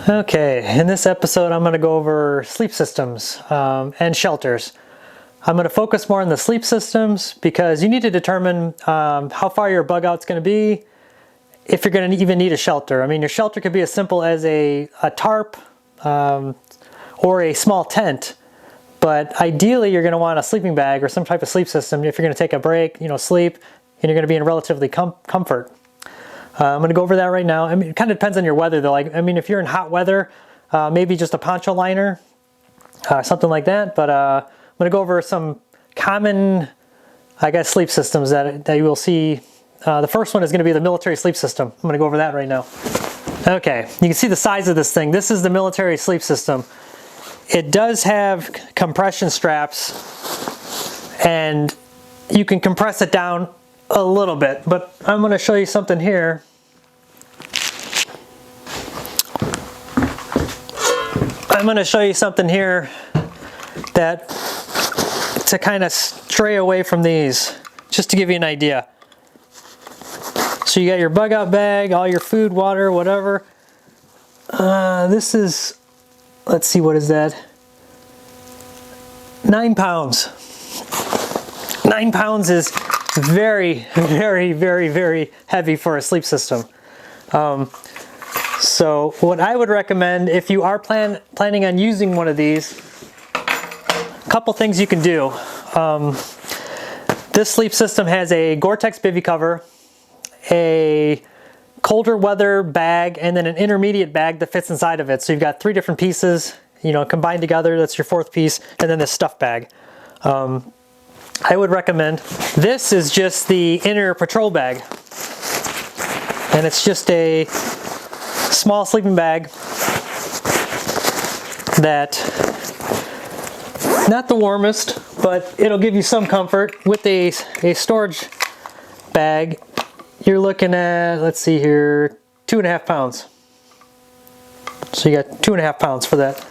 Okay, in this episode I'm going to go over sleep systems and shelters. I'm going to focus more on the sleep systems because you need to determine how far your bug out's going to be, if you're going to even need a shelter. I mean, your shelter could be as simple as a tarp or a small tent, but ideally you're going to want a sleeping bag or some type of sleep system if you're going to take a break, sleep, and you're going to be in relatively comfort. I'm going to go over that right now. I mean, it kind of depends on your weather though. If you're in hot weather, maybe just a poncho liner, something like that. But I'm going to go over some common, sleep systems that you will see. The first one is going to be the military sleep system. I'm going to go over that right now. Okay, you can see the size of this thing. This is the military sleep system. It does have compression straps, and you can compress it down a little bit, but I'm going to show you something here. That to kind of stray away from these, just to give you an idea. So you got your bug out bag, all your food, water, whatever. This is, let's see, what is that? 9 pounds. 9 pounds is very, very, very, very heavy for a sleep system. So what I would recommend if you are planning on using one of these, a couple things you can do. This sleep system has a Gore-Tex bivy cover, a colder weather bag, and then an intermediate bag that fits inside of it. So you've got 3 different pieces, combined together. That's your 4th piece, and then this stuff bag. I would recommend, this is just the inner patrol bag, and it's just a small sleeping bag that, not the warmest, but it'll give you some comfort. With a storage bag, you're looking at, let's see here, 2.5 pounds. So you got 2.5 pounds for that.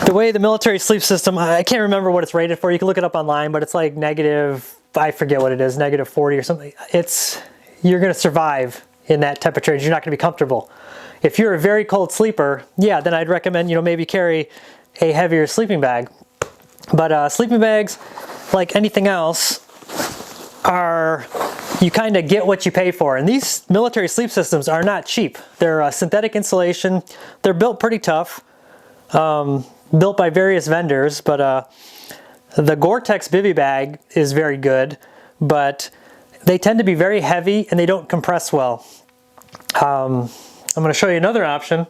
The way the military sleep system, I can't remember what it's rated for. You can look it up online, but it's like negative, I forget what it is, negative 40 or something. You're going to survive in that temperature. You're not going to be comfortable. If you're a very cold sleeper, yeah, then I'd recommend, maybe carry a heavier sleeping bag. But sleeping bags, like anything else, you kind of get what you pay for. And these military sleep systems are not cheap. They're synthetic insulation. They're built pretty tough. Built by various vendors, but the Gore-Tex bivy bag is very good, but they tend to be very heavy and they don't compress well. I'm going to show you another option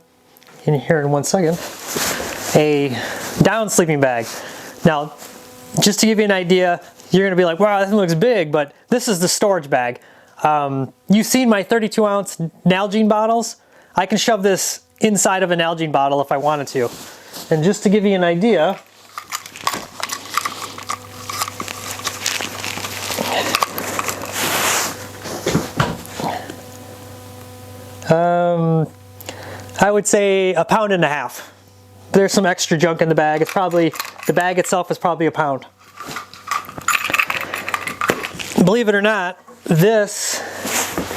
in here in 1 second. A down sleeping bag. Now, just to give you an idea, you're going to be like, wow, this looks big, but this is the storage bag. You've seen my 32-ounce Nalgene bottles. I can shove this inside of a Nalgene bottle if I wanted to. And just to give you an idea, I would say 1.5 pounds. There's some extra junk in the bag. The bag itself is probably 1 pound. Believe it or not, this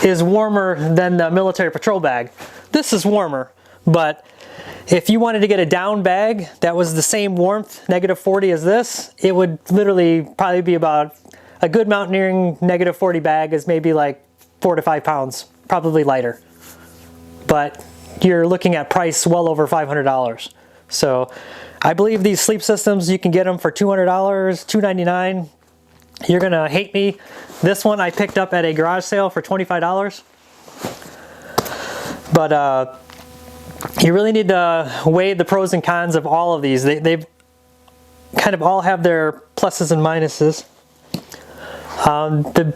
is warmer than the military patrol bag. This is warmer, but if you wanted to get a down bag that was the same warmth, negative 40 as this, it would literally probably be about, a good mountaineering negative 40 bag is maybe like 4 to 5 pounds, probably lighter. But you're looking at price well over $500. So I believe these sleep systems, you can get them for $200, $299. You're gonna hate me. This one I picked up at a garage sale for $25. But you really need to weigh the pros and cons of all of these. They kind of all have their pluses and minuses. The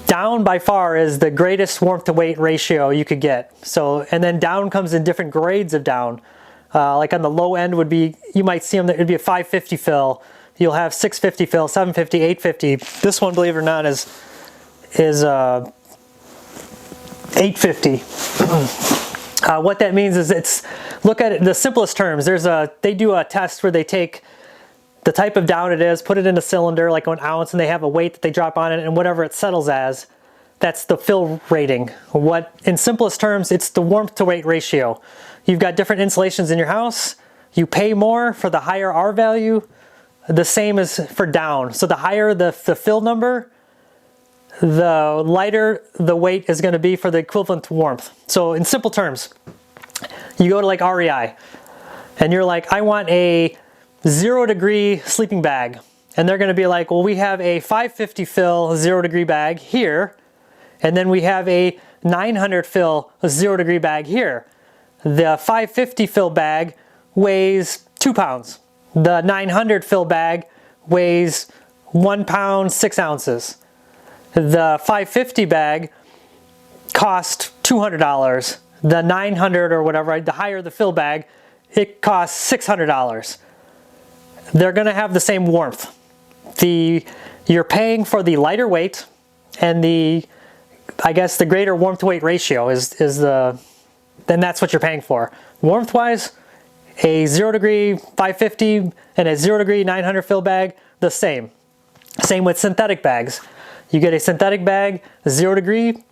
down by far is the greatest warmth to weight ratio you could get. So, and then down comes in different grades of down. Like on the low end would be, you might see them, it'd be a 550 fill. You'll have 650 fill, 750, 850. This one, believe it or not, is 850. What that means is look at it, the simplest terms. They do a test where they take the type of down it is, put it in a cylinder, like 1 ounce, and they have a weight that they drop on it, and whatever it settles as, that's the fill rating. What, in simplest terms, it's the warmth to weight ratio. You've got different insulations in your house. You pay more for the higher R value, the same as for down. So the higher the fill number, the lighter the weight is going to be for the equivalent to warmth. So in simple terms, you go to like REI and you're like, I want a 0 degree sleeping bag. And they're going to be like, well, we have a 550 fill 0 degree bag here. And then we have a 900 fill 0 degree bag here. The 550 fill bag weighs 2 pounds. The 900 fill bag weighs 1 pound, 6 ounces. The 550 bag cost $200. The 900 or whatever, the higher the fill bag, it costs $600. They're going to have the same warmth. You're paying for the lighter weight and I guess the greater warmth to weight ratio then that's what you're paying for. Warmth wise, a 0 degree 550 and a 0 degree 900 fill bag, the same. Same with synthetic bags. You get a synthetic bag, 0 degree,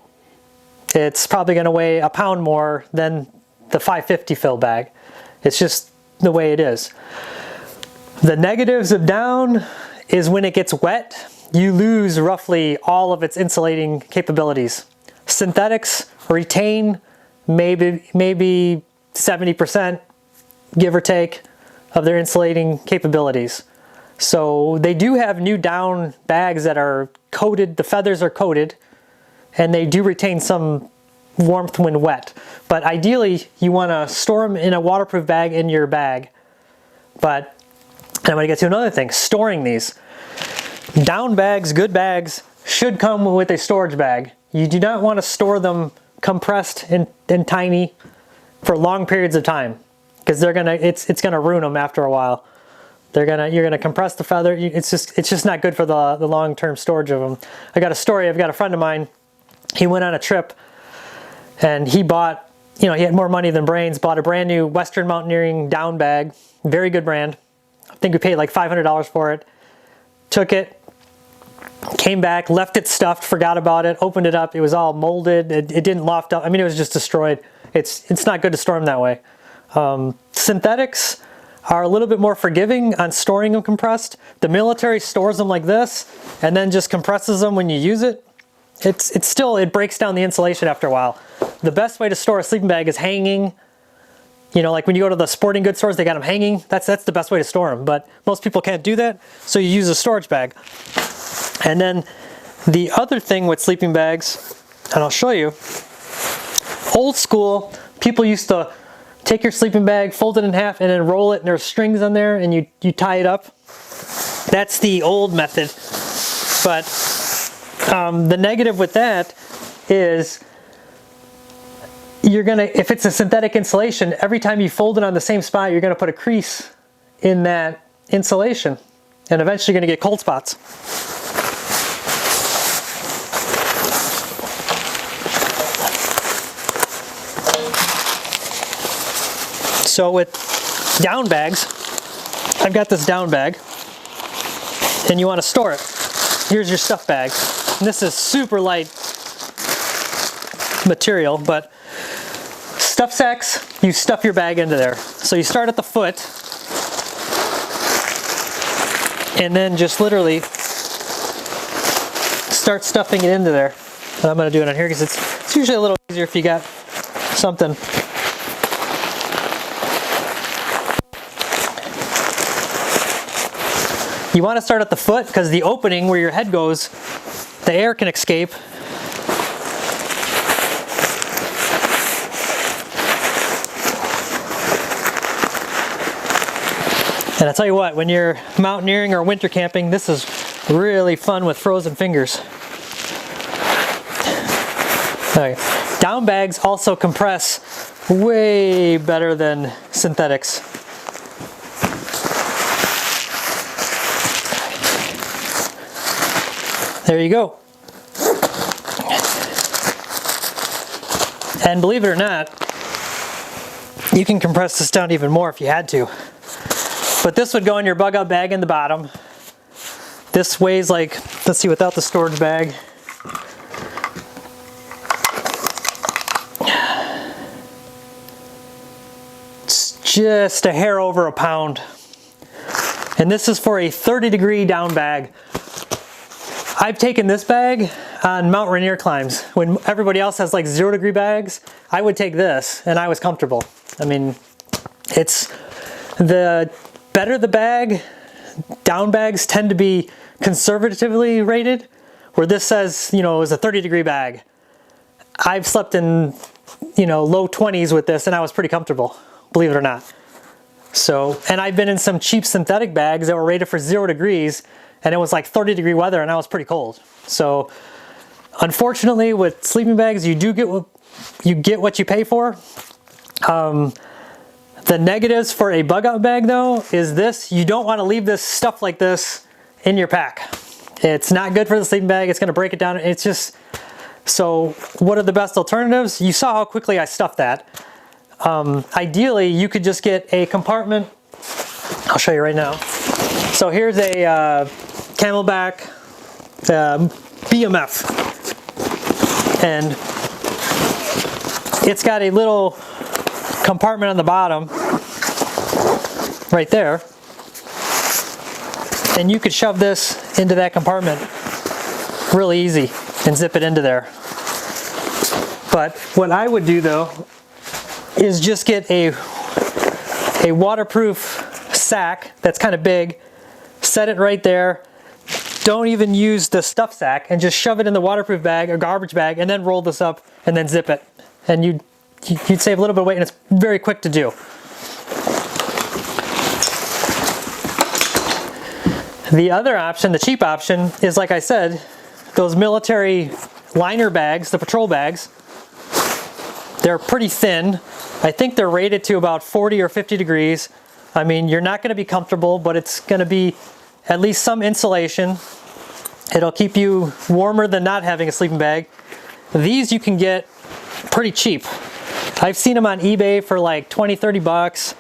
it's probably going to weigh a pound more than the 550 fill bag. It's just the way it is. The negatives of down is when it gets wet, you lose roughly all of its insulating capabilities. Synthetics retain maybe 70%, give or take, of their insulating capabilities. So they do have new down bags that are coated, the feathers are coated, and they do retain some warmth when wet. But ideally, you want to store them in a waterproof bag in your bag. But I'm going to get to another thing, storing these. Down bags, good bags, should come with a storage bag. You do not want to store them compressed and tiny for long periods of time, because it's gonna ruin them after a while. You're gonna compress the feather. It's just not good for the long-term storage of them. I got a story. I've got a friend of mine. He went on a trip and he bought, he had more money than brains, bought a brand new Western Mountaineering down bag, very good brand. I think we paid like $500 for it. Took it, came back, left it stuffed, forgot about it, opened it up, it was all molded, it didn't loft up, I mean, it was just destroyed. It's not good to store them that way. Synthetics are a little bit more forgiving on storing them compressed. The military stores them like this and then just compresses them when you use it. It breaks down the insulation after a while. The best way to store a sleeping bag is hanging. Like when you go to the sporting goods stores, they got them hanging. That's the best way to store them, but most people can't do that, so you use a storage bag. And then the other thing with sleeping bags, and I'll show you, old school, people used to take your sleeping bag, fold it in half, and then roll it, and there's strings on there, and you tie it up. That's the old method. But the negative with that is if it's a synthetic insulation, every time you fold it on the same spot, you're gonna put a crease in that insulation, and eventually you're gonna get cold spots. So with down bags, I've got this down bag, and you want to store it. Here's your stuff bag. And this is super light material, but stuff sacks, you stuff your bag into there. So you start at the foot, and then just literally start stuffing it into there. And I'm going to do it on here because it's usually a little easier if you got something. You want to start at the foot because the opening where your head goes, the air can escape. And I tell you what, when you're mountaineering or winter camping, this is really fun with frozen fingers. All right. Down bags also compress way better than synthetics. There you go. And believe it or not, you can compress this down even more if you had to. But this would go in your bug out bag in the bottom. This weighs like, let's see, without the storage bag, just a hair over a pound. And this is for a 30-degree down bag. I've taken this bag on Mount Rainier climbs. When everybody else has like 0-degree bags, I would take this and I was comfortable. I mean, it's the better the bag, down bags tend to be conservatively rated, where this says, you know, it was a 30-degree bag. I've slept in, you know, low 20s with this and I was pretty comfortable, believe it or not. So, and I've been in some cheap synthetic bags that were rated for 0 degrees and it was like 30-degree weather and I was pretty cold. So unfortunately with sleeping bags, you do get what you pay for. The negatives for a bug out bag though is this: you don't want to leave this stuff like this in your pack. It's not good for the sleeping bag. It's going to break it down. It's just, so what are the best alternatives? You saw how quickly I stuffed that. Ideally, you could just get a compartment. I'll show you right now. So here's a Camelback BMF, and it's got a little compartment on the bottom right there, and you could shove this into that compartment really easy and zip it into there. But what I would do though is just get a waterproof sack that's kind of big, set it right there. Don't even use the stuff sack, and just shove it in the waterproof bag or garbage bag and then roll this up and then zip it. And you'd save a little bit of weight, and it's very quick to do. The other option, the cheap option, is like I said, those military liner bags, the patrol bags. They're pretty thin. I think they're rated to about 40 or 50 degrees. I mean, you're not going to be comfortable, but it's going to be at least some insulation. It'll keep you warmer than not having a sleeping bag. These you can get pretty cheap. I've seen them on eBay for like 20, 30 bucks,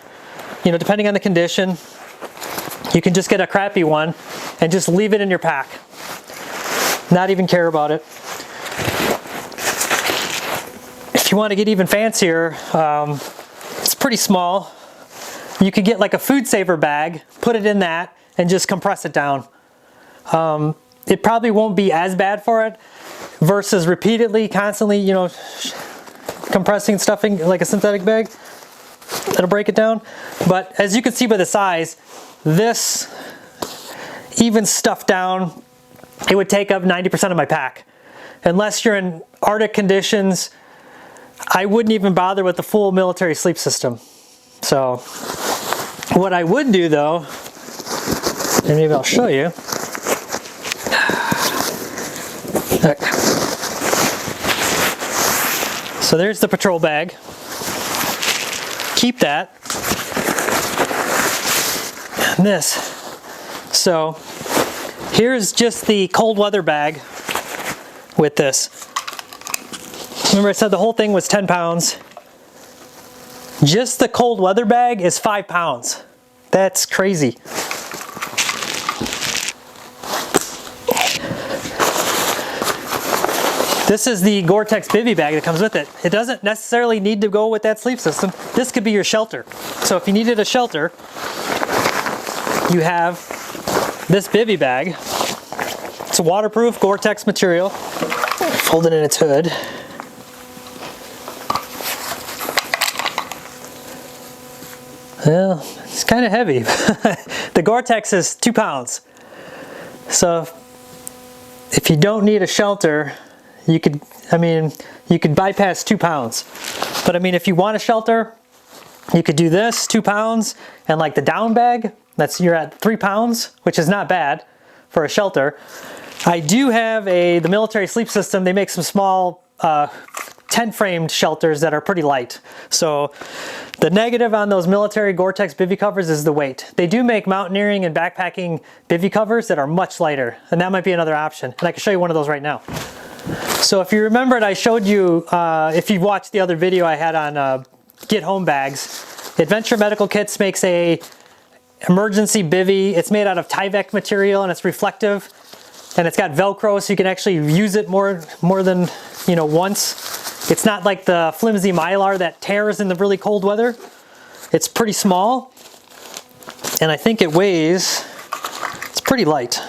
you know, depending on the condition. You can just get a crappy one and just leave it in your pack. Not even care about it. If you want to get even fancier, it's pretty small. You could get like a food saver bag, put it in that, and just compress it down. It probably won't be as bad for it versus repeatedly, constantly, you know, compressing, stuffing like a synthetic bag. It'll break it down. But as you can see by the size, this, even stuffed down, it would take up 90% of my pack. Unless you're in Arctic conditions, I wouldn't even bother with the full military sleep system. So what I would do though, and maybe I'll show you. Okay. So there's the patrol bag. Keep that. And this. So here's just the cold weather bag with this. Remember I said the whole thing was 10 pounds. Just the cold weather bag is 5 pounds. That's crazy. This is the Gore-Tex bivy bag that comes with it. It doesn't necessarily need to go with that sleep system. This could be your shelter. So if you needed a shelter, you have this bivy bag. It's a waterproof Gore-Tex material. Fold it in its hood. Well, it's kind of heavy. The Gore-Tex is 2 pounds. So if you don't need a shelter, you could, you could bypass 2 pounds. But I mean, if you want a shelter, you could do this, 2 pounds, and like the down bag, you're at 3 pounds, which is not bad for a shelter. I do have the military sleep system. They make some small tent framed shelters that are pretty light. So the negative on those military Gore-Tex bivy covers is the weight. They do make mountaineering and backpacking bivy covers that are much lighter, and that might be another option. And I can show you one of those right now. So if you remembered, I showed you, if you've watched the other video I had on get home bags, Adventure Medical Kits makes a emergency bivy. It's made out of Tyvek material and it's reflective, and it's got Velcro so you can actually use it more than, you know, once. It's not like the flimsy Mylar that tears in the really cold weather. It's pretty small, and I think it weighs, it's pretty light.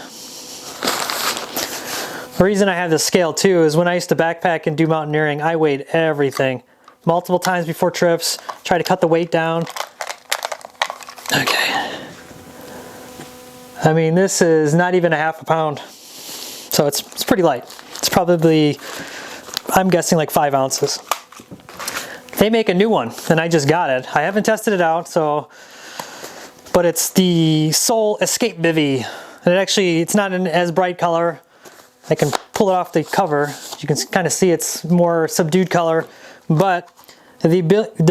The reason I have this scale too is when I used to backpack and do mountaineering, I weighed everything. Multiple times before trips, try to cut the weight down. Okay. I mean, this is not even a half a pound. So it's pretty light. It's probably, I'm guessing like 5 ounces. They make a new one, and I just got it. I haven't tested it out, so, but it's the Soul Escape Bivy. And it's not an as bright color. I can pull it off the cover. You can kind of see it's more subdued color, but the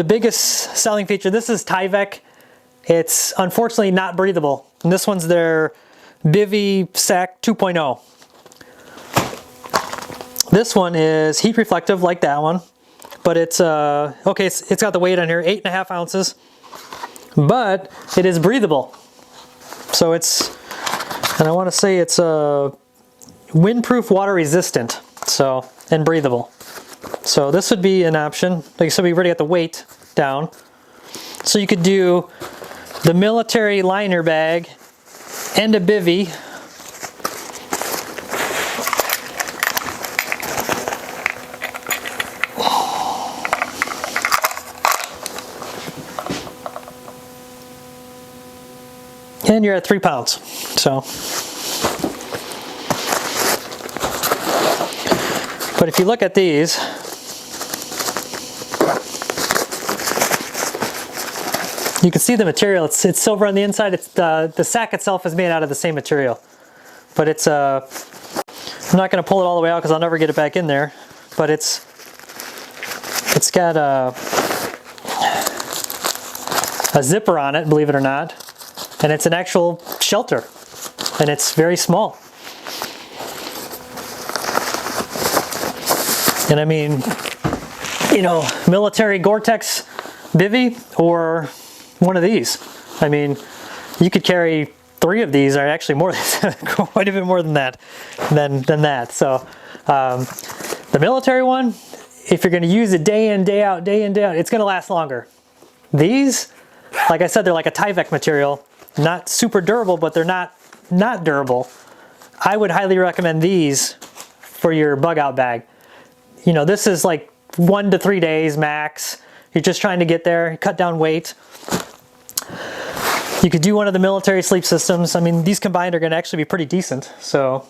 biggest selling feature, this is Tyvek. It's unfortunately not breathable. And this one's their Bivy Sac 2.0. This one is heat reflective like that one, but it's, okay, it's got the weight on here, 8.5 ounces, but it is breathable. So it's, and I want to say it's windproof, water resistant, so, and breathable. So this would be an option. Like I said, we already got the weight down. So you could do the military liner bag and a bivy. And you're at 3 pounds. So, but if you look at these, you can see the material. It's silver on the inside. It's the sack itself is made out of the same material, but it's I'm not going to pull it all the way out because I'll never get it back in there. But it's got a zipper on it, believe it or not, and it's an actual shelter, and it's very small. And I mean, you know, military Gore-Tex bivy or one of these. I mean, you could carry 3 of these, or actually more, quite a bit more than that. So the military one, if you're going to use it day in, day out, it's going to last longer. These, like I said, they're like a Tyvek material, not super durable, but they're not durable. I would highly recommend these for your bug out bag. You know, this is like 1 to 3 days max. You're just trying to get there, cut down weight. You could do one of the military sleep systems. I mean, these combined are going to actually be pretty decent. So,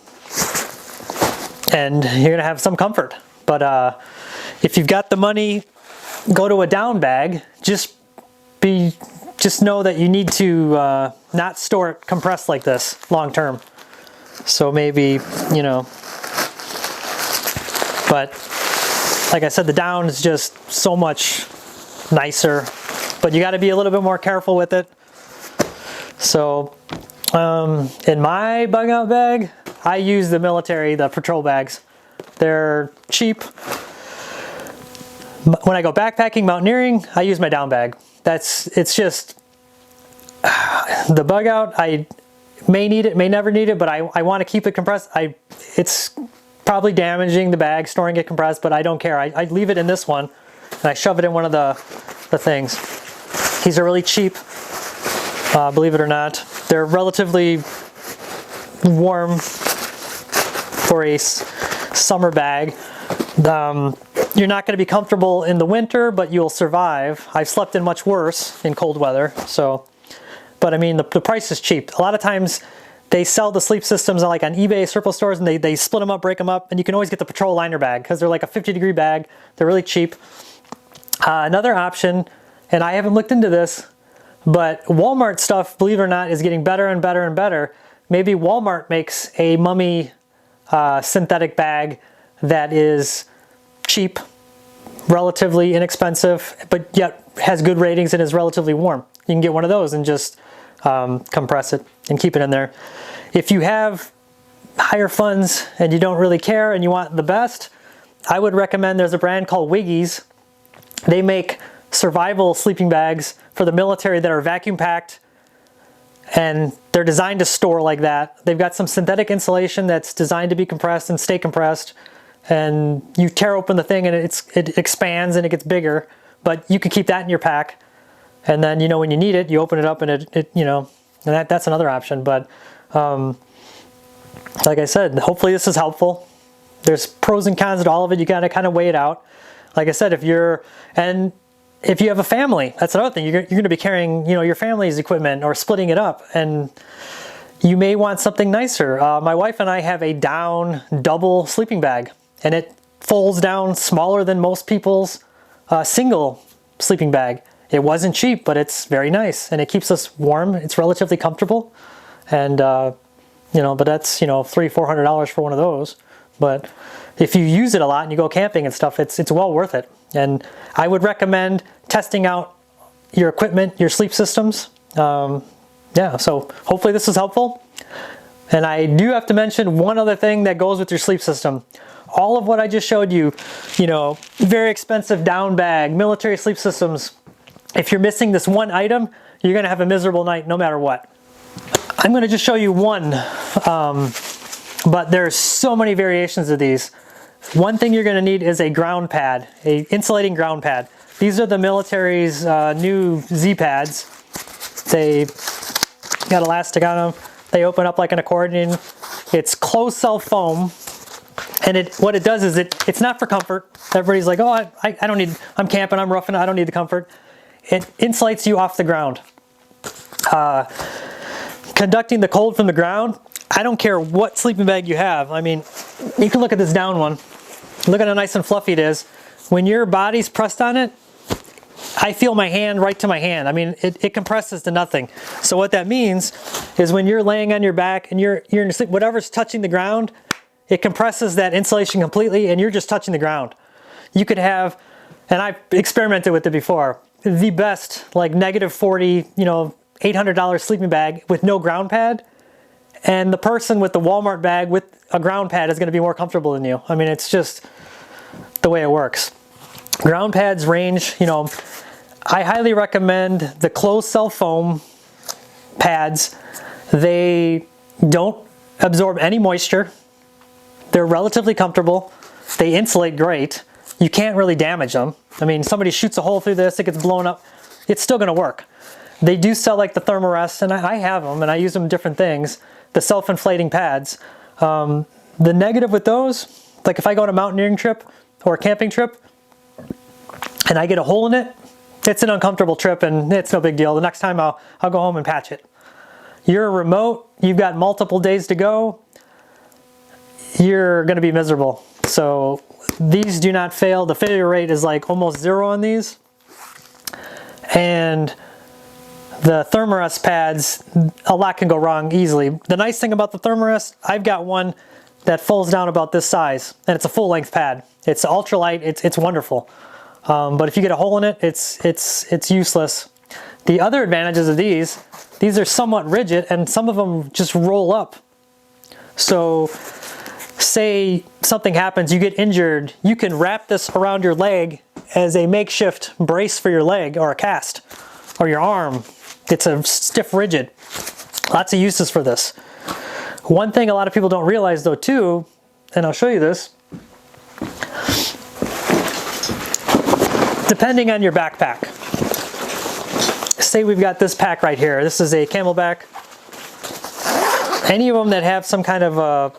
and you're going to have some comfort. But if you've got the money, go to a down bag. Just know that you need to not store it compressed like this long term. So maybe, you know, but like I said, the down is just so much nicer, but you got to be a little bit more careful with it. So in my bug out bag, I use the military, the patrol bags. They're cheap. When I go backpacking, mountaineering, I use my down bag. It's just the bug out. I may need it, may never need it, but I want to keep it compressed. It's probably damaging the bag, storing it compressed, but I don't care. I leave it in this one, and I shove it in one of the things. These are really cheap, believe it or not. They're relatively warm for a summer bag. You're not going to be comfortable in the winter, but you'll survive. I've slept in much worse in cold weather, so. But I mean, the price is cheap. A lot of times, they sell the sleep systems like on eBay, surplus stores, and they split them up, break them up, and you can always get the patrol liner bag because they're like a 50-degree bag. They're really cheap. Another option, and I haven't looked into this, but Walmart stuff, believe it or not, is getting better and better and better. Maybe Walmart makes a mummy synthetic bag that is cheap, relatively inexpensive, but yet has good ratings and is relatively warm. You can get one of those and just compress it and keep it in there. If you have higher funds and you don't really care and you want the best, I would recommend there's a brand called Wiggies. They make survival sleeping bags for the military that are vacuum packed, and they're designed to store like that. They've got some synthetic insulation that's designed to be compressed and stay compressed, and you tear open the thing and it expands and it gets bigger, but you can keep that in your pack. And then, you know, when you need it, you open it up and it you know, and that's another option. But like I said, hopefully this is helpful. There's pros and cons to all of it. You got to kind of weigh it out. Like I said, if you have a family, that's another thing. You're going to be carrying, you know, your family's equipment or splitting it up, and you may want something nicer. My wife and I have a down double sleeping bag, and it folds down smaller than most people's single sleeping bag. It wasn't cheap, but it's very nice, and it keeps us warm. It's relatively comfortable, and you know, but that's, you know, $300–400 for one of those. But if you use it a lot and you go camping and stuff, it's well worth it. And I would recommend testing out your equipment, your sleep systems. Yeah, so hopefully this is helpful. And I do have to mention one other thing that goes with your sleep system. All of what I just showed you, you know, very expensive down bag, military sleep systems. If you're missing this one item, you're going to have a miserable night no matter what. I'm going to just show you one, but there's so many variations of these. One thing you're going to need is a ground pad, a insulating ground pad. These are the military's new Z pads. They got elastic on them. They open up like an accordion. It's closed cell foam, and what it does is it's not for comfort. Everybody's like, oh, I don't need, I'm camping, I'm roughing, I don't need the comfort. It insulates you off the ground. Conducting the cold from the ground, I don't care what sleeping bag you have. I mean, you can look at this down one. Look at how nice and fluffy it is. When your body's pressed on it, I feel my hand right to my hand. I mean, it compresses to nothing. So what that means is when you're laying on your back and you're in your sleep, whatever's touching the ground, it compresses that insulation completely, and you're just touching the ground. You could have, and I've experimented with it before, the best, like -40, you know, $800 sleeping bag with no ground pad, and the person with the Walmart bag with a ground pad is going to be more comfortable than you. I mean, it's just the way it works. Ground pads range, you know, I highly recommend the closed cell foam pads. They don't absorb any moisture. They're relatively comfortable. They insulate great. You can't really damage them. I mean, somebody shoots a hole through this, it gets blown up, it's still going to work. They do sell like the Thermarest, and I have them, and I use them in different things, the self-inflating pads. The negative with those, like if I go on a mountaineering trip or a camping trip, and I get a hole in it, it's an uncomfortable trip, and it's no big deal. The next time I'll go home and patch it. You're remote, you've got multiple days to go, you're going to be miserable. So these do not fail. The failure rate is like almost 0 on these. And the Thermarest pads, a lot can go wrong easily. The nice thing about the Thermarest, I've got one that folds down about this size, and it's a full-length pad. It's ultralight. It's wonderful. But if you get a hole in it, it's useless. The other advantages of these are somewhat rigid, and some of them just roll up. So say something happens, you get injured, you can wrap this around your leg as a makeshift brace for your leg or a cast or your arm. It's a stiff rigid. Lots of uses for this. One thing a lot of people don't realize though too, and I'll show you this, depending on your backpack. Say we've got this pack right here. This is a Camelback. Any of them that have some kind of a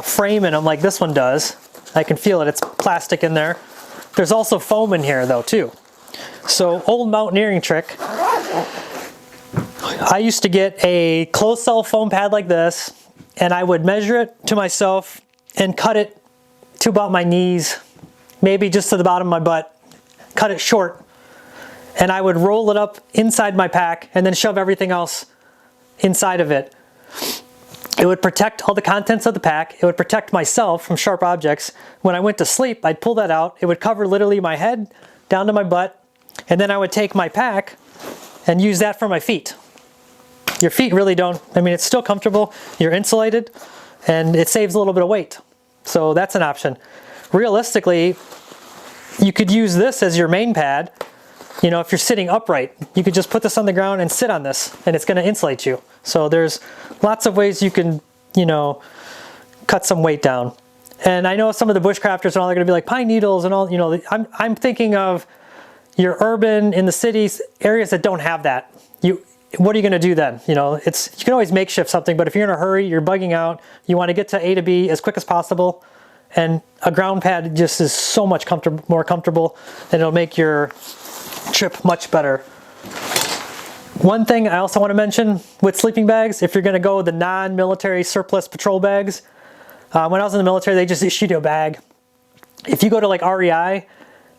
frame in them like this one does, I can feel it, it's plastic in there. There's also foam in here though too. So old mountaineering trick, I used to get a closed cell foam pad like this, and I would measure it to myself and cut it to about my knees, maybe just to the bottom of my butt, cut it short, and I would roll it up inside my pack and then shove everything else inside of it. It would protect all the contents of the pack. It would protect myself from sharp objects. When I went to sleep, I'd pull that out. It would cover literally my head down to my butt, and then I would take my pack and use that for my feet. Your feet really don't, I mean, it's still comfortable, you're insulated, and it saves a little bit of weight. So that's an option. Realistically, you could use this as your main pad. You know, if you're sitting upright, you could just put this on the ground and sit on this, and it's going to insulate you. So there's lots of ways you can, you know, cut some weight down. And I know some of the bushcrafters and all, they're going to be like pine needles and all, you know, I'm thinking of, you're urban in the cities, areas that don't have that, what are you going to do then? You know, you can always makeshift something, but if you're in a hurry, you're bugging out, you want to get to A to B as quick as possible, and a ground pad just is so much more comfortable, and it'll make your trip much better. One thing I also want to mention with sleeping bags, if you're going to go with the non-military surplus patrol bags, when I was in the military, they just issued you a bag. If you go to like REI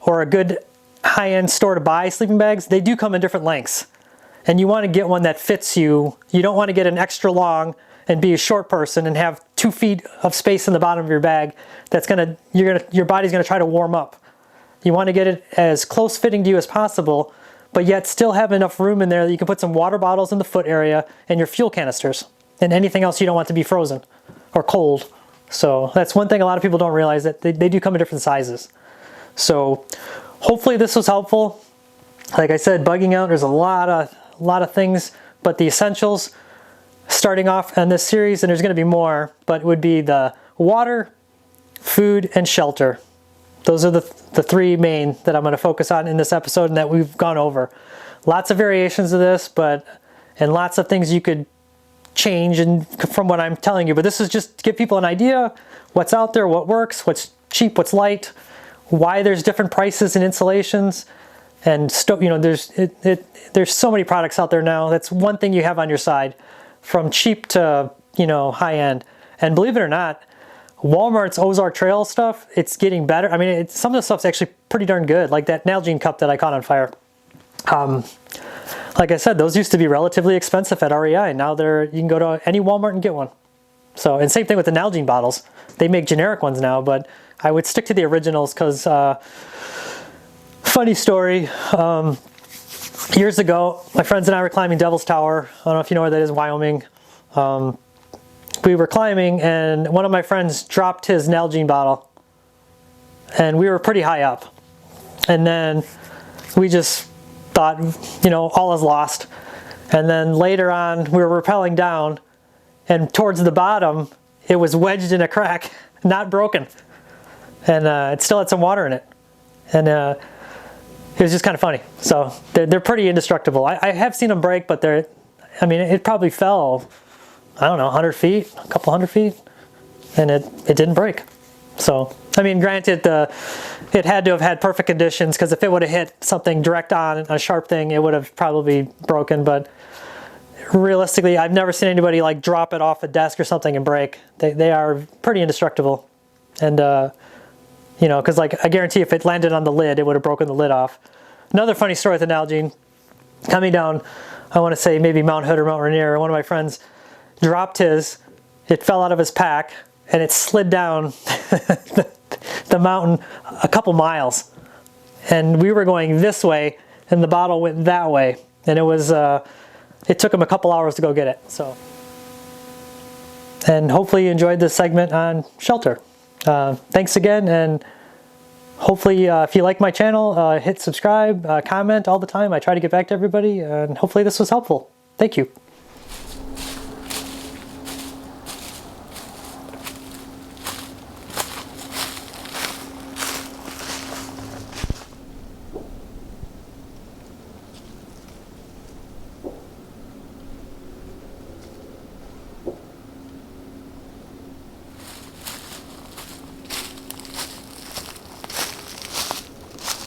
or a good high-end store to buy sleeping bags, they do come in different lengths. And you want to get one that fits you. You don't want to get an extra long and be a short person and have 2 feet of space in the bottom of your bag that's your body's gonna try to warm up. You want to get it as close fitting to you as possible, but yet still have enough room in there that you can put some water bottles in the foot area and your fuel canisters and anything else you don't want to be frozen or cold. So that's one thing a lot of people don't realize, that they do come in different sizes. So hopefully this was helpful. Like I said, bugging out, there's a lot of things, but the essentials starting off on this series, and there's going to be more, but it would be the water, food, and shelter. Those are the 3 main that I'm going to focus on in this episode and that we've gone over. Lots of variations of this, and lots of things you could change and from what I'm telling you, but this is just to give people an idea what's out there, what works, what's cheap, what's light, why there's different prices and installations. And you know, there's so many products out there now. That's one thing you have on your side, from cheap to, you know, high end. And believe it or not, Walmart's Ozark Trail stuff, it's getting better. I mean, some of the stuff's actually pretty darn good, like that Nalgene cup that I caught on fire. Like I said, those used to be relatively expensive at REI. Now you can go to any Walmart and get one. So, and same thing with the Nalgene bottles. They make generic ones now, but I would stick to the originals because funny story, years ago, my friends and I were climbing Devil's Tower. I don't know if you know where that is, Wyoming. We were climbing and one of my friends dropped his Nalgene bottle and we were pretty high up. And then we just thought, you know, all is lost. And then later on, we were rappelling down and towards the bottom, it was wedged in a crack, not broken. And it still had some water in it. And it was just kind of funny. So they're pretty indestructible. I have seen them break, but I mean, it probably fell, I don't know, 100 feet, a couple hundred feet, and it didn't break. So, I mean, granted, it had to have had perfect conditions, because if it would have hit something direct on a sharp thing, it would have probably broken. But realistically, I've never seen anybody like drop it off a desk or something and break. They are pretty indestructible. And, you know, because like I guarantee if it landed on the lid, it would have broken the lid off. Another funny story with the Nalgene, coming down, I want to say maybe Mount Hood or Mount Rainier, one of my friends dropped his, it fell out of his pack, and it slid down the mountain a couple miles. And we were going this way, and the bottle went that way. And it was, it took him a couple hours to go get it. So, and hopefully you enjoyed this segment on shelter. Thanks again, and hopefully if you like my channel, hit subscribe, comment all the time. I try to get back to everybody, and hopefully this was helpful. Thank you.